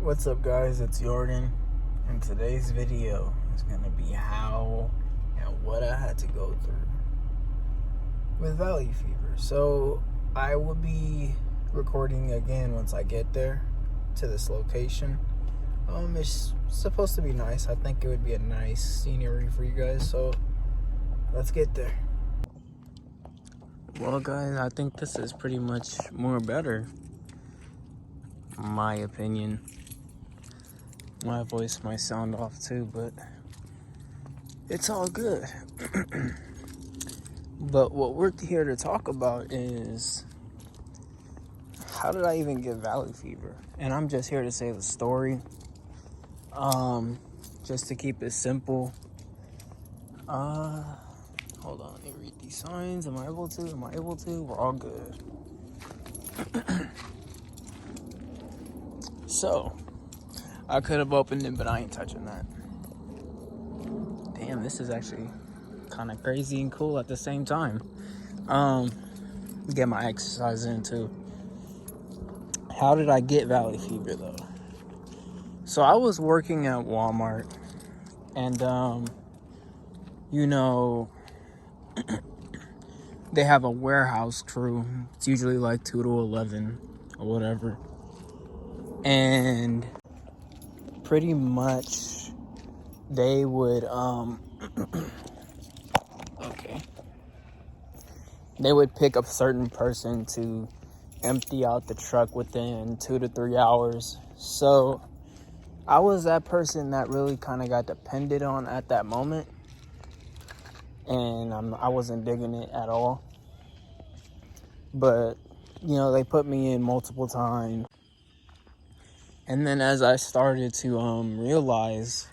What's up, guys? It's Jordan, and today's video is going to be how and what I had to go through with valley fever. So I will be recording again once I get there to this location. It's supposed to be nice. I think it would be a nice scenery for you guys, so let's get there. Well, guys, I think this is pretty much more better, in my opinion. My voice might sound off too, but it's all good. But what we're here to talk about is, how did I even get valley fever? And I'm just here to say the story. Just to keep it simple. Hold on, let me read these signs. Am I able to? We're all good. So, I could have opened it, but I ain't touching that. Damn, this is actually kind of crazy and cool at the same time. Get my exercise in too. How did I get valley fever though? So I was working at Walmart, and they have a warehouse crew. It's usually like 2 to 11 or whatever, and pretty much they would they would pick a certain person to empty out the truck within 2 to 3 hours. So I was that person that really kind of got depended on at that moment, and I wasn't digging it at all. But they put me in multiple times, and then as I started to realize,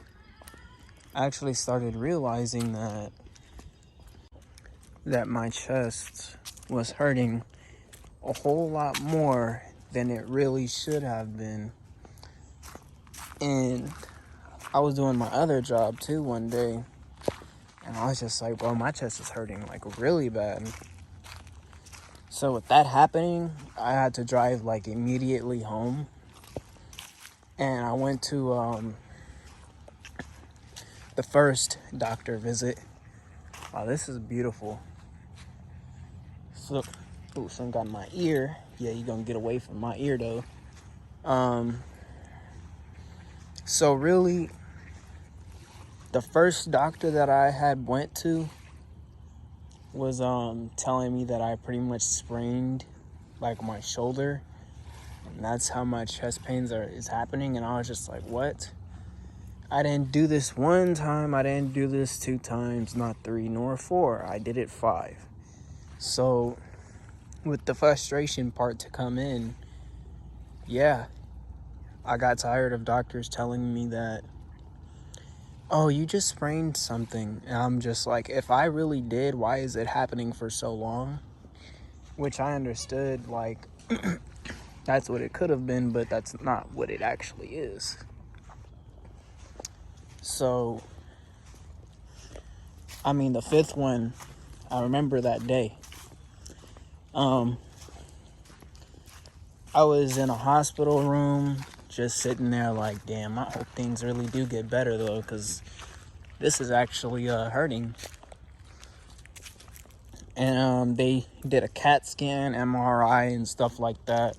I actually started realizing that my chest was hurting a whole lot more than it really should have been. And I was doing my other job too one day, and I was just like, bro, my chest is hurting like really bad. So with that happening, I had to drive like immediately home, and I went to the first doctor visit. Wow, this is beautiful. So, some got in my ear. Yeah, you're gonna get away from my ear though. So really, the first doctor that I had went to was telling me that I pretty much sprained like my shoulder, and that's how my chest pains is happening. And I was just like, what? I didn't do this one time, I didn't do this 2 times, not 3 nor 4. I did it 5. So with the frustration part to come in, yeah, I got tired of doctors telling me that, oh, you just sprained something. And I'm just like, if I really did, why is it happening for so long? Which I understood, like, that's what it could have been, but that's not what it actually is. So, I mean, the 5th one, I remember that day. I was in a hospital room, just sitting there like, damn, I hope things really do get better though, because this is actually hurting. And they did a CAT scan, MRI, and stuff like that.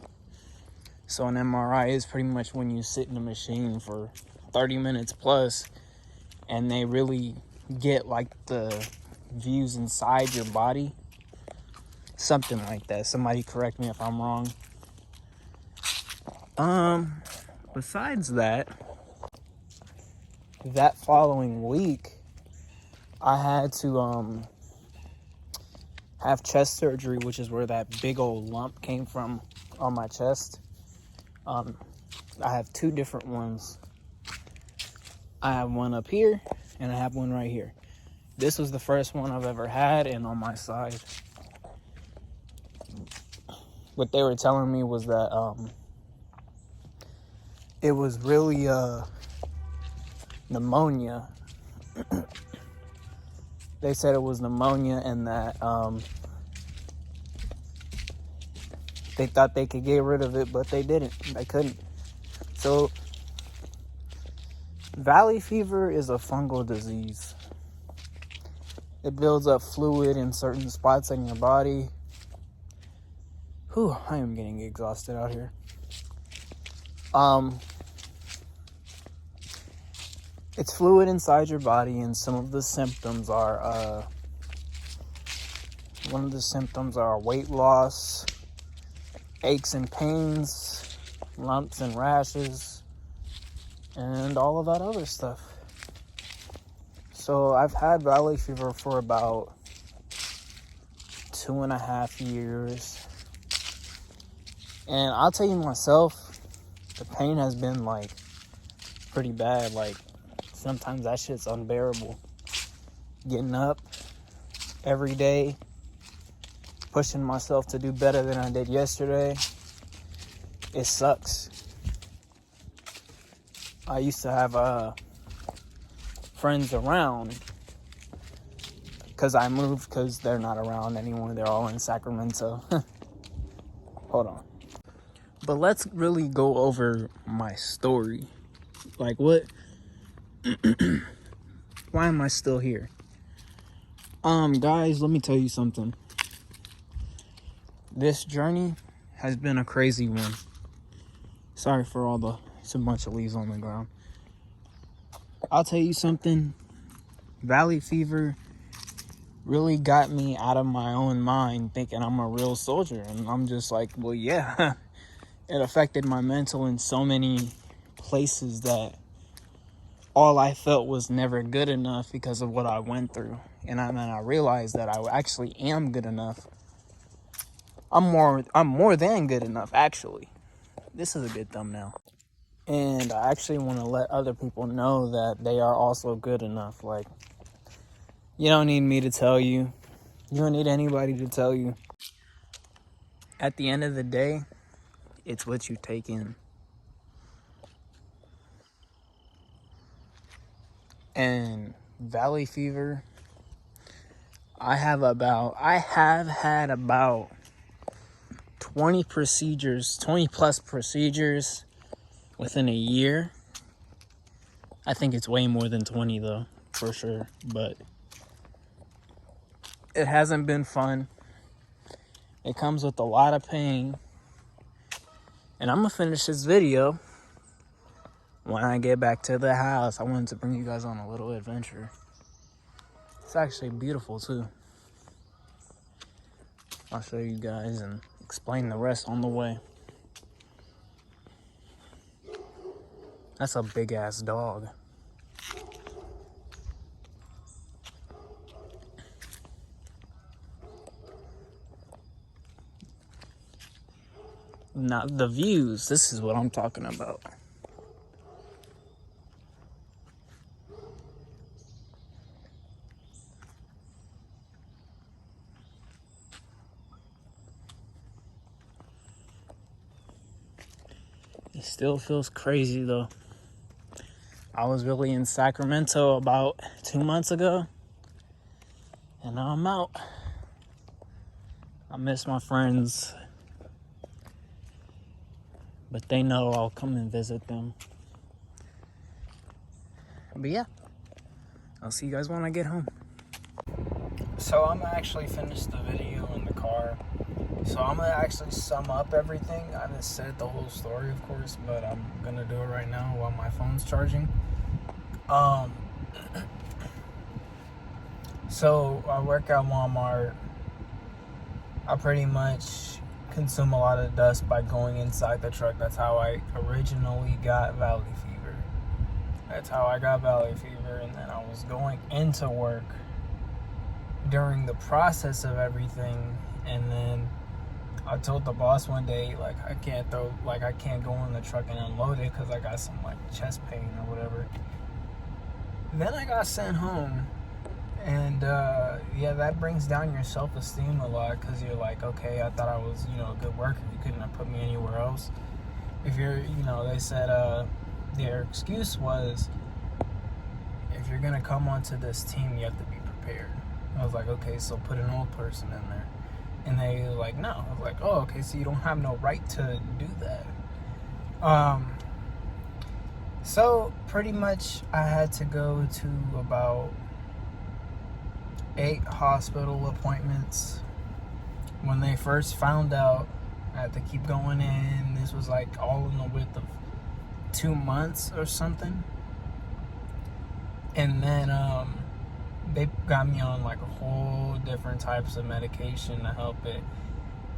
So an MRI is pretty much when you sit in a machine for 30 minutes plus, and they really get like the views inside your body. Something like that. Somebody correct me if I'm wrong. Besides that following week, I had to have chest surgery, which is where that big old lump came from on my chest. I have 2 different ones. I have one up here, and I have one right here. This was the first one I've ever had, and on my side. What they were telling me was that it was really pneumonia. They said it was pneumonia, and that they thought they could get rid of it, but they didn't. They couldn't. So Valley fever is a fungal disease. It builds up fluid in certain spots in your body. Whew, I am getting exhausted out here. It's fluid inside your body, and some of the symptoms are, one of the symptoms are weight loss, aches and pains, lumps and rashes, and all of that other stuff. So I've had valley fever for about 2.5 years. And I'll tell you myself, the pain has been like pretty bad. Like sometimes that shit's unbearable. Getting up every day, pushing myself to do better than I did yesterday, it sucks. I used to have friends around because I moved, because they're not around anymore. They're all in Sacramento. Hold on. But let's really go over my story. Like, what? Why am I still here? Guys, let me tell you something. This journey has been a crazy one. Sorry for it's a bunch of leaves on the ground. I'll tell you something. Valley fever really got me out of my own mind, thinking I'm a real soldier. And I'm just like, well, yeah. It affected my mental in so many places that all I felt was never good enough because of what I went through. And I realized that I actually am good enough. I'm more than good enough, actually. This is a good thumbnail. And I actually want to let other people know that they are also good enough. Like, you don't need me to tell you. You don't need anybody to tell you. At the end of the day, it's what you take in. And valley fever, I have had about 20 plus procedures within a year. I think it's way more than 20 though, for sure. But it hasn't been fun. It comes with a lot of pain. And I'm gonna finish this video when I get back to the house. I wanted to bring you guys on a little adventure. It's actually beautiful too. I'll show you guys and explain the rest on the way. That's a big ass dog. Now, the views, this is what I'm talking about. It still feels crazy though. I was really in Sacramento about 2 months ago, and now I'm out. I miss my friends, but they know I'll come and visit them. But yeah, I'll see you guys when I get home. So I'm gonna actually finish the video in the car. So I'm gonna actually sum up everything. I haven't said the whole story, of course, but I'm gonna do it right now while my phone's charging. So I work at Walmart. I pretty much consume a lot of dust by going inside the truck. That's how I originally got valley fever. And then I was going into work during the process of everything, and then I told the boss one day, like, I can't go in the truck and unload it because I got some like chest pain or whatever. Then I got sent home, and yeah, that brings down your self-esteem a lot, because you're like, okay, I thought I was, a good worker. You couldn't have put me anywhere else. If you're, they said their excuse was, if you're gonna come onto this team, you have to be prepared. I was like, okay, so put an old person in there. And they were like, no. I was like, oh, okay, so you don't have no right to do that. So pretty much I had to go to about 8 hospital appointments. When they first found out, I had to keep going in. This was like all in the width of 2 months or something. And then they got me on like a whole different types of medication to help it.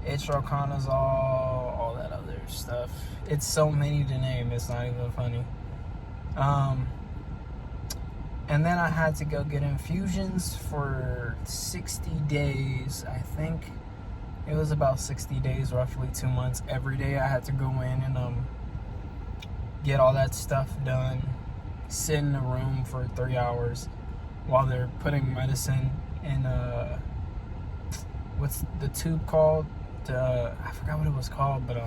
Itraconazole, all that other stuff. It's so many to name, it's not even funny. And then I had to go get infusions for 60 days. I think it was about 60 days, roughly 2 months. Every day I had to go in and get all that stuff done. Sit in a room for 3 hours while they're putting medicine in what's the tube called? I forgot what it was called, but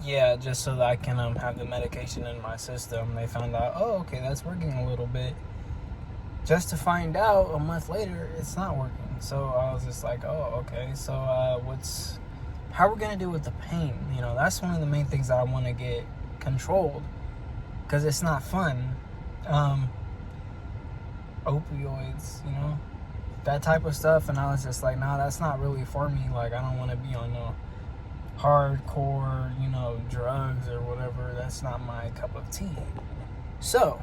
yeah, just so that I can have the medication in my system. They found out, oh, okay, that's working a little bit. Just to find out a month later, it's not working. So I was just like, oh, okay. So how are we gonna deal with the pain? You know, that's one of the main things that I want to get controlled, because it's not fun. Opioids, you know, that type of stuff. And I was just like, nah, that's not really for me. Like, I don't want to be on no hardcore, you know, drugs or whatever. That's not my cup of tea. So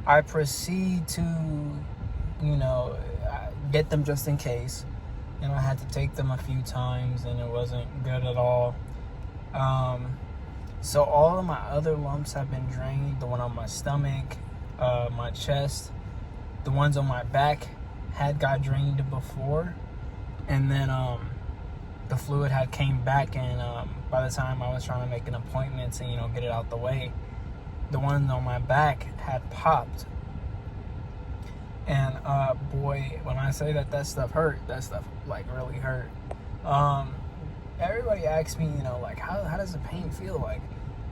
I proceed to, you know, get them just in case. And I had to take them a few times, and it wasn't good at all. So all of my other lumps have been drained. The one on my stomach, my chest, the ones on my back had got drained before. And then the fluid had came back, and by the time I was trying to make an appointment to, you know, get it out the way, the one on my back had popped. And boy, when I say that stuff hurt, that stuff like really hurt. Everybody asks me, you know, like, how does the pain feel? Like,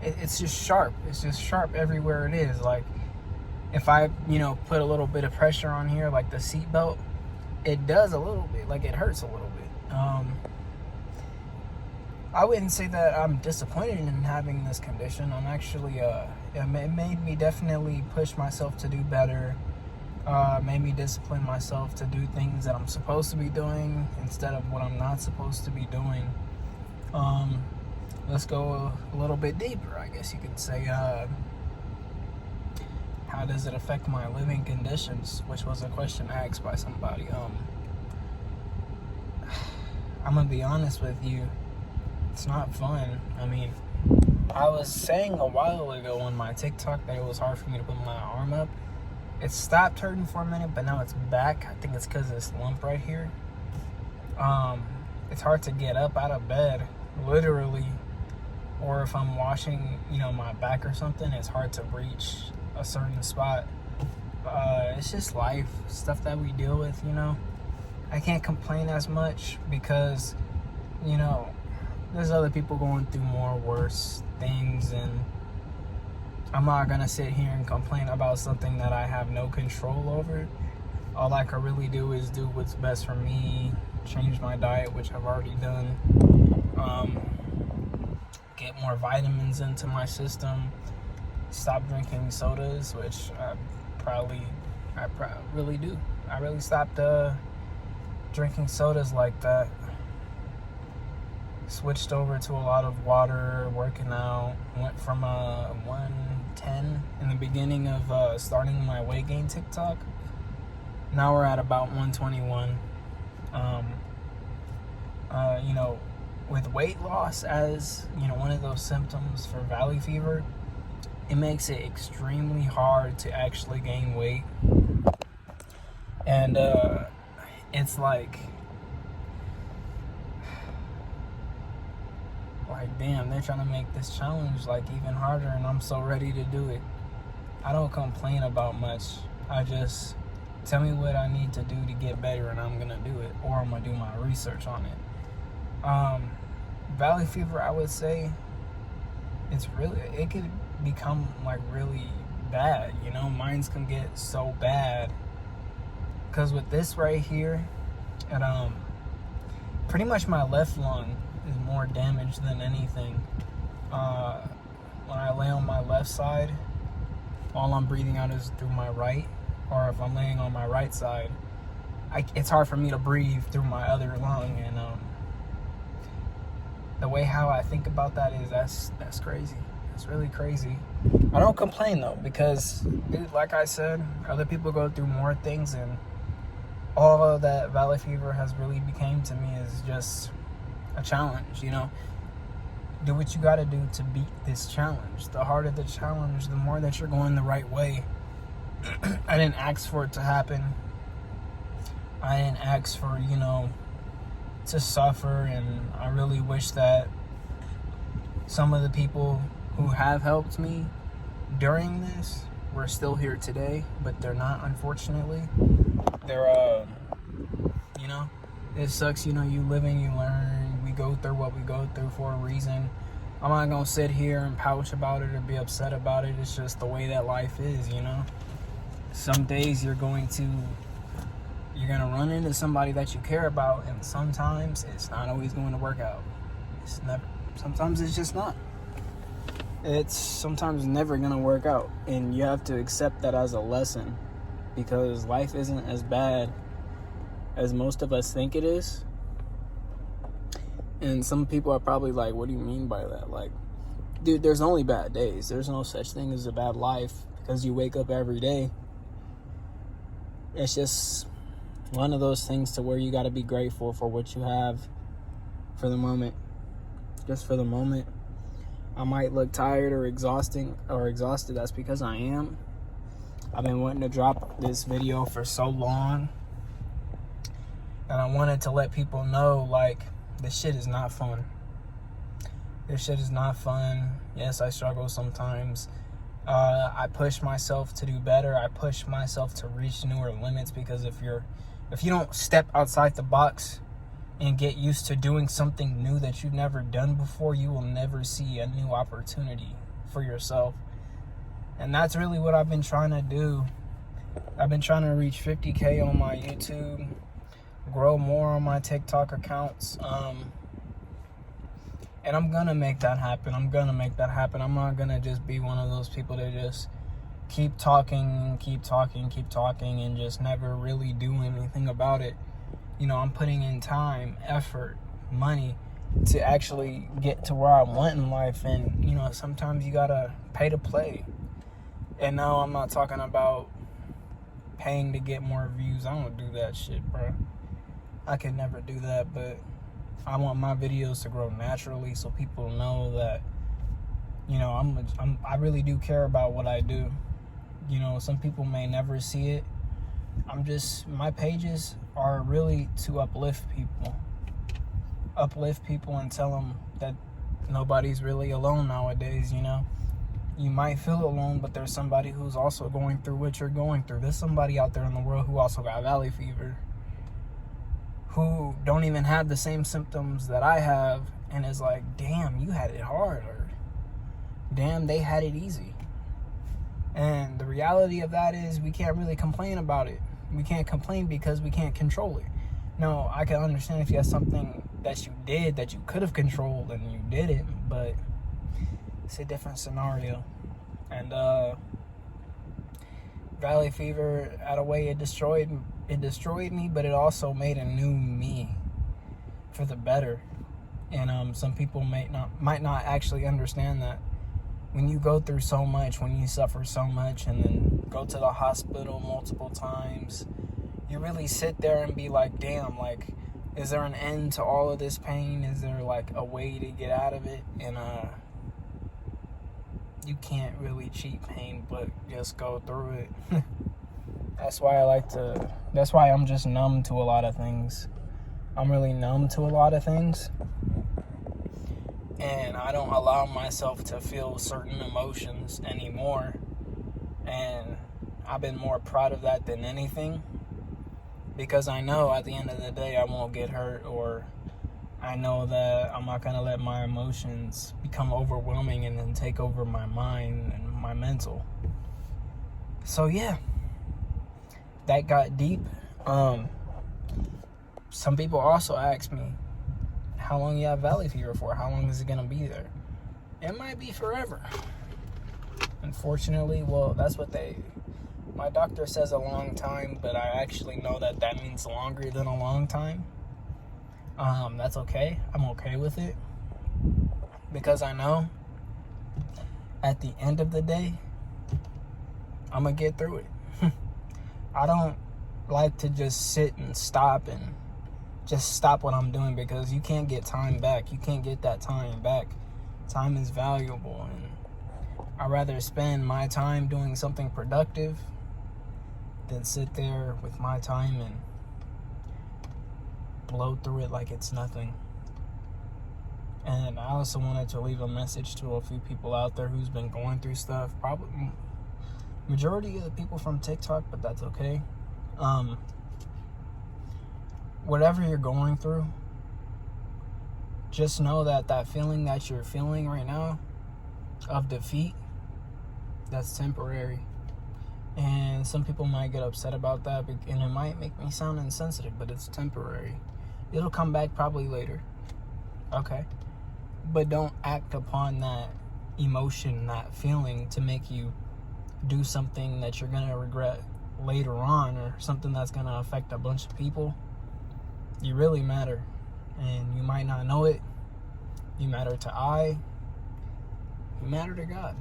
it's just sharp. It's just sharp everywhere it is. Like, if I, you know, put a little bit of pressure on here, like the seatbelt, it does a little bit. Like, it hurts a little bit. I wouldn't say that I'm disappointed in having this condition. I'm actually, it made me definitely push myself to do better. Made me discipline myself to do things that I'm supposed to be doing instead of what I'm not supposed to be doing. Let's go a little bit deeper, I guess you could say. How does it affect my living conditions? Which was a question asked by somebody. I'm gonna be honest with you. It's not fun. I mean, I was saying a while ago on my TikTok that it was hard for me to put my arm up. It stopped hurting for a minute, but now it's back. I think it's because of this lump right here. It's hard to get up out of bed, literally. Or if I'm washing, you know, my back or something, it's hard to reach a certain spot. It's just life, stuff that we deal with, you know. I can't complain as much because, you know, there's other people going through more worse things, and I'm not gonna sit here and complain about something that I have no control over. All I can really do is do what's best for me, change my diet, which I've already done, get more vitamins into my system, stop drinking sodas, which I really do. I really stopped drinking sodas like that. Switched over to a lot of water, working out. Went from 110 in the beginning of starting my weight gain TikTok. Now we're at about 121. You know, with weight loss as, you know, one of those symptoms for valley fever, it makes it extremely hard to actually gain weight. And it's like damn, they're trying to make this challenge like even harder, and I'm so ready to do it. I don't complain about much. I just tell me what I need to do to get better, and I'm gonna do it, or I'm gonna do my research on it. Valley fever, I would say, it could become like really bad, you know. Mines can get so bad because with this right here, and pretty much my left lung is more damaged than anything. When I lay left side while I'm breathing out is through my right, or if I'm laying on my right side, it's hard for me to breathe through my other lung. And the way how I think about that is that's crazy. It's really crazy. I don't complain though, because dude, like I said, other people go through more things, and all of that valley fever has really became to me is just a challenge. Do what you got to do to beat this challenge. The harder the challenge, the more that you're going the right way. I didn't ask for it to happen. I didn't ask for, to suffer, and I really wish that some of the people who have helped me during this were still here today, but they're not, unfortunately. They're, it sucks, you live and you learn. We go through what we go through for a reason. I'm not gonna sit here and pouch about it or be upset about it. It's just the way that life is, Some days you're gonna run into somebody that you care about, and sometimes it's not always going to work out. Sometimes it's just not. It's sometimes never gonna work out, and you have to accept that as a lesson, because life isn't as bad as most of us think it is. And some people are probably like, what do you mean by that? Like, dude, there's only bad days. There's no such thing as a bad life, because you wake up every day. It's just one of those things to where you got to be grateful for what you have for the moment. Just for the moment. I might look tired or exhausted. That's because I am. I've been wanting to drop this video for so long, and I wanted to let people know, like, this shit is not fun. This shit is not fun. Yes, I struggle sometimes. I push myself to do better. I push myself to reach newer limits, because if you don't step outside the box and get used to doing something new that you've never done before, you will never see a new opportunity for yourself. And that's really what I've been trying to do. I've been trying to reach 50K on my YouTube, grow more on my TikTok accounts, and I'm gonna make that happen. I'm not gonna just be one of those people that just keep talking and just never really do anything about it. I'm putting in time, effort, money to actually get to where I want in life. And, sometimes you gotta pay to play. And no, I'm not talking about paying to get more views. I don't do that shit, bro. I could never do that, but I want my videos to grow naturally, so people know that, I really do care about what I do. Some people may never see it. My pages are really to uplift people and tell them that nobody's really alone nowadays. You might feel alone, but there's somebody who's also going through what you're going through. There's somebody out there in the world who also got valley fever, who don't even have the same symptoms that I have, and is like, damn, you had it hard, or damn, they had it easy. And the reality of that is, we can't really complain about it. We can't complain because we can't control it. No, I can understand if you have something that you did that you could have controlled and you didn't, but it's a different scenario. And valley fever, at a way, it destroyed me, but it also made a new me for the better. And some people might not actually understand that. When you go through so much, when you suffer so much, and then go to the hospital multiple times, you really sit there and be like, damn, like, is there an end to all of this pain? Is there, like, a way to get out of it? And you can't really cheat pain, but just go through it. That's why I'm just numb to a lot of things. I'm really numb to a lot of things. And I don't allow myself to feel certain emotions anymore. And I've been more proud of that than anything, because I know at the end of the day I won't get hurt, or I know that I'm not going to let my emotions become overwhelming and then take over my mind and my mental. So yeah, that got deep. Some people also ask me, how long you have valley fever for? How long is it going to be there? It might be forever. Unfortunately, well, that's what my doctor says a long time, but I actually know that means longer than a long time. That's okay. I'm okay with it. Because I know at the end of the day, I'm going to get through it. I don't like to just sit and stop what I'm doing, because you can't get time back. You can't get that time back. Time is valuable, and I'd rather spend my time doing something productive than sit there with my time and blow through it like it's nothing. And I also wanted to leave a message to a few people out there who's been going through stuff. Probably majority of the people from TikTok, but that's okay. Whatever you're going through, just know that feeling that you're feeling right now of defeat, that's temporary. And some people might get upset about that, and it might make me sound insensitive, but it's temporary. It'll come back probably later. Okay? But don't act upon that emotion, that feeling, to make you do something that you're going to regret later on, or something that's going to affect a bunch of people. You really matter, and you might not know it. You matter to you matter to God.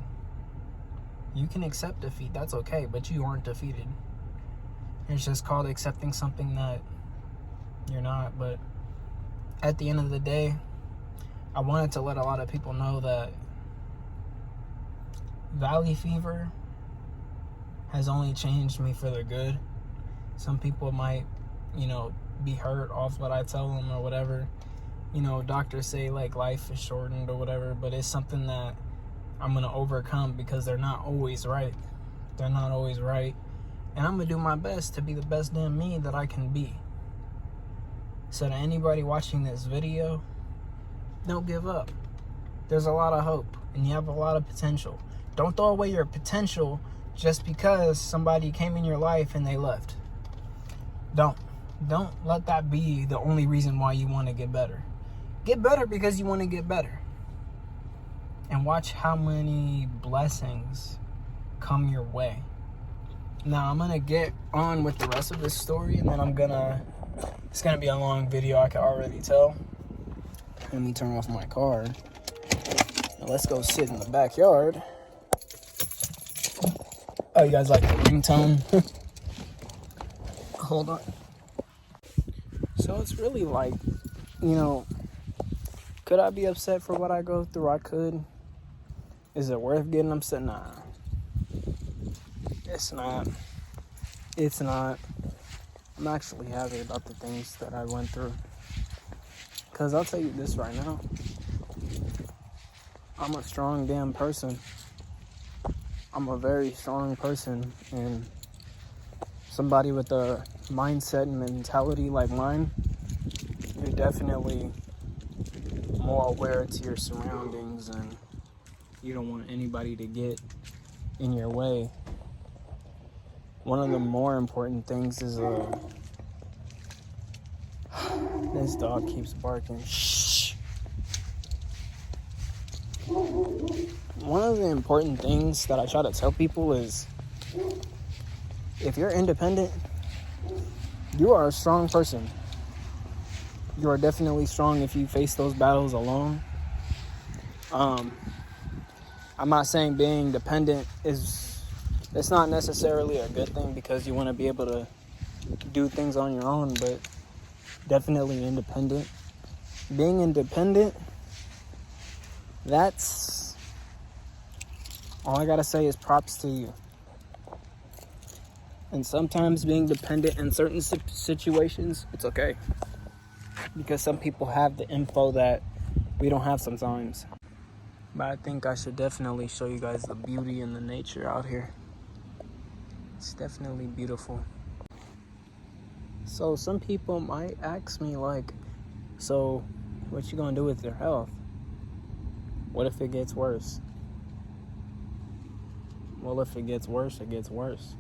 You can accept defeat, that's okay, but you aren't defeated. It's just called accepting something that you're not. But at the end of the day, I wanted to let a lot of people know that valley fever has only changed me for the good. Some people might, be hurt off what I tell them or whatever. Doctors say like life is shortened or whatever, but it's something that I'm going to overcome, because they're not always right. They're not always right. And I'm going to do my best to be the best damn me that I can be. So to anybody watching this video, don't give up. There's a lot of hope, and you have a lot of potential. Don't throw away your potential just because somebody came in your life and they left. Don't let that be the only reason why you want to get better. Get better because you want to get better. And watch how many blessings come your way. Now, I'm going to get on with the rest of this story, and then it's going to be a long video, I can already tell. Let me turn off my car. Now let's go sit in the backyard. Oh, you guys like the ringtone? Hold on. So it's really like, could I be upset for what I go through? I could. Is it worth getting upset? Nah. It's not. It's not. I'm actually happy about the things that I went through. Because I'll tell you this right now. I'm a strong damn person. I'm a very strong person. And somebody with a mindset and mentality like mine, you're definitely more aware to your surroundings, and you don't want anybody to get in your way. One of the more important things is this dog keeps barking. Shh. One of the important things that I try to tell people is, if you're independent, you are a strong person. You are definitely strong if you face those battles alone. I'm not saying being dependent it's not necessarily a good thing, because you want to be able to do things on your own, but definitely independent. Being independent, that's all I gotta say is props to you. And sometimes being dependent in certain situations, it's okay. Because some people have the info that we don't have sometimes. But I think I should definitely show you guys the beauty and the nature out here. It's definitely beautiful. So some people might ask me like, so what you gonna do with your health? What if it gets worse? Well, if it gets worse, it gets worse.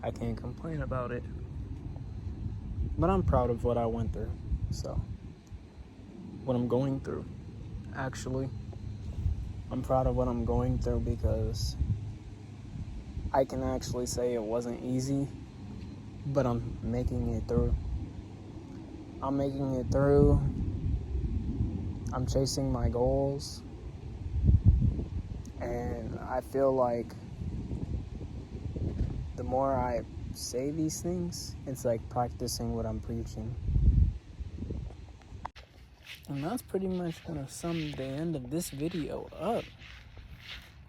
I can't complain about it. But I'm proud of what I went through. So, what I'm going through, actually. I'm proud of what I'm going through, because I can actually say it wasn't easy, but I'm making it through. I'm making it through. I'm chasing my goals. And I feel like the more I say these things, it's like practicing what I'm preaching. And that's pretty much going to sum the end of this video up.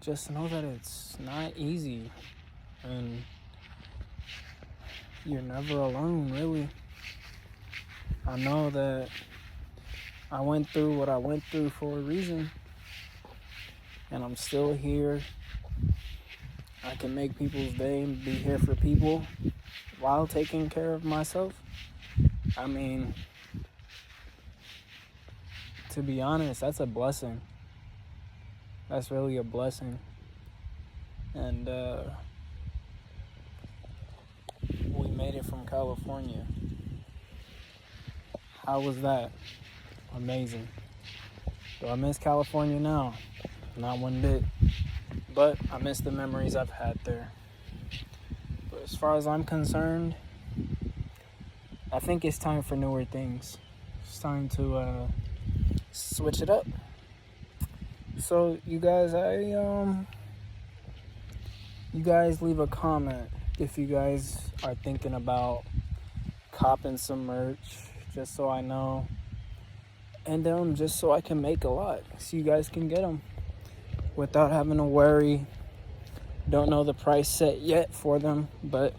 Just know that it's not easy. And you're never alone, really. I know that I went through what I went through for a reason. And I'm still here. I can make people's day and be here for people while taking care of myself. I mean, to be honest, that's a blessing. That's really a blessing. And we made it from California. How was that? Amazing. Do I miss California now? Not one bit. But I miss the memories I've had there. But as far as I'm concerned, I think it's time for newer things. It's time to switch it up. So you guys, you guys leave a comment if you guys are thinking about copping some merch, just so I know, and just so I can make a lot, so you guys can get them without having to worry. Don't know the price set yet for them, but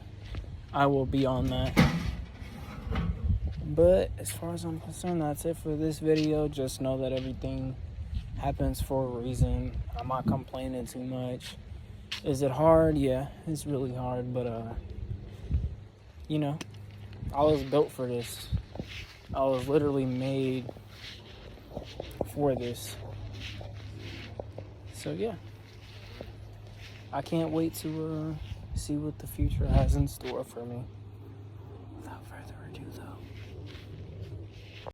I will be on that. But as far as I'm concerned, that's it for this video. Just know that everything happens for a reason. I'm not complaining too much. Is it hard? Yeah, it's really hard, but you know, I was built for this. I was literally made for this. So yeah, I can't wait to see what the future has in store for me. Without further ado though,